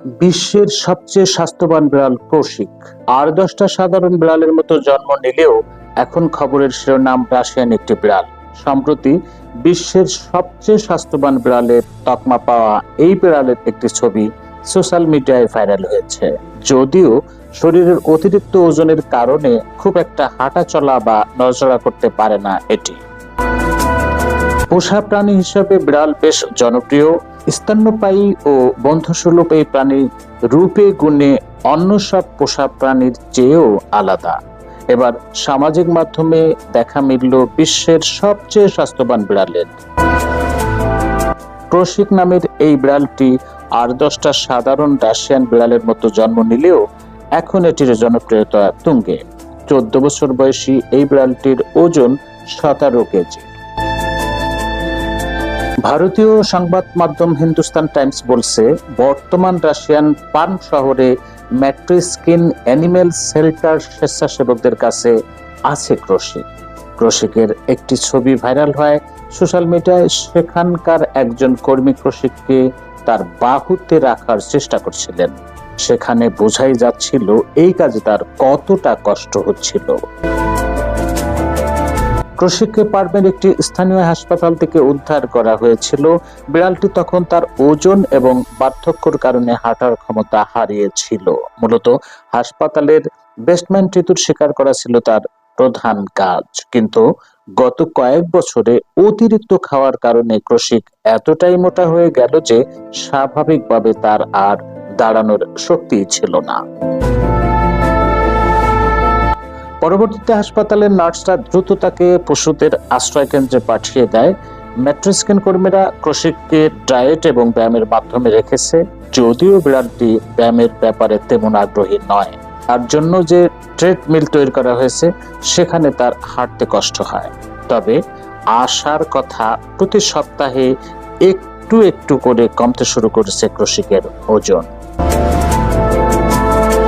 বিশ্বের সবচেয়ে স্বাস্থ্যবান বিড়াল ক্রসিক। আর 10টা সাধারণ বিড়ালের মতো জন্ম নিলেও এখন খবরের শিরোনাম রাশিয়ান একটি বিড়াল। সম্প্রতি বিশ্বের সবচেয়ে স্বাস্থ্যবান বিড়ালের তকমা পাওয়া এই বিড়ালের একটি ছবি সোশ্যাল মিডিয়ায় ভাইরাল হয়েছে। যদিও শরীরের অতিরিক্ত ওজনের কারণে খুব একটা হাঁটা চলা বা নড়াচড়া করতে পারে না এটি। পোষা প্রাণী হিসেবে বিড়াল বেশ জনপ্রিয়। স্তন্যপায়ী ও বন্ধুসুলভ এই প্রাণী রূপে গুণে অন্য সব পোষা প্রাণীর চেয়েও আলাদা। এবার সামাজিক মাধ্যমে দেখা মিলল বিশ্বের সবচেয়ে স্বাস্থ্যবান বিড়ালের। ক্রসিক নামের এই বিড়ালটি আর 10টা সাধারণ রাশিয়ান বিড়ালের মতো জন্ম নিলেও এখন এটির জনপ্রিয়তা তুঙ্গে। 14 বছর বয়সী এই বিড়ালটির ওজন 17 কেজি। ভারতীয় সংবাদ মাধ্যম হিন্দুস্তান টাইমস বলছে, বর্তমান রাশিয়ান পার্ম শহরে ম্যাট্রিস্কিন অ্যানিমেল শেল্টার স্বেচ্ছাসেবকদের কাছে আছে ক্রসিক। ক্রসিকের একটি ছবি ভাইরাল হয় সোশ্যাল মিডিয়ায়। সেখানকার একজন কর্মী ক্রসিককে তার বাহুতে রাখার চেষ্টা করছিলেন। সেখানে বোঝাই যাচ্ছিল এই কাজে তার কতটা কষ্ট হচ্ছিল। ক্রসিককে পার্মের একটি স্থানীয় হাসপাতাল থেকে উদ্ধার করা হয়েছিল। বিড়ালটি তখন তার ওজন এবং বার্ধক্যের কারণে হাঁটার ক্ষমতা হারিয়েছিল। মূলত হাসপাতালের বেসমেন্ট ঋতুর শিকার করা ছিল তার প্রধান কাজ। কিন্তু গত কয়েক বছরে অতিরিক্ত খাওয়ার কারণে ক্রসিক এতটাই মোটা হয়ে গেল যে স্বাভাবিকভাবে তার আর দাঁড়ানোর শক্তি ছিল না। পরবর্তীতে হাসপাতালের নার্সরা দ্রুত তাকে পশুদের আশ্রয় কেন্দ্রে পাঠিয়ে দেয়। ম্যাট্রিস্কিন কর্মীরা ক্রসিককে ডায়েট এবং ব্যায়ামের মাধ্যমে রেখেছে। যদিও বিড়ালটি ব্যায়ামের ব্যাপারে তেমন আগ্রহী নয়, তার জন্য যে ট্রেডমিল তৈরি করা হয়েছে সেখানে তার হাঁটতে কষ্ট হয়। তবে আশার কথা, প্রতি সপ্তাহে একটু একটু করে কমতে শুরু করেছে ক্রসিকের ওজন।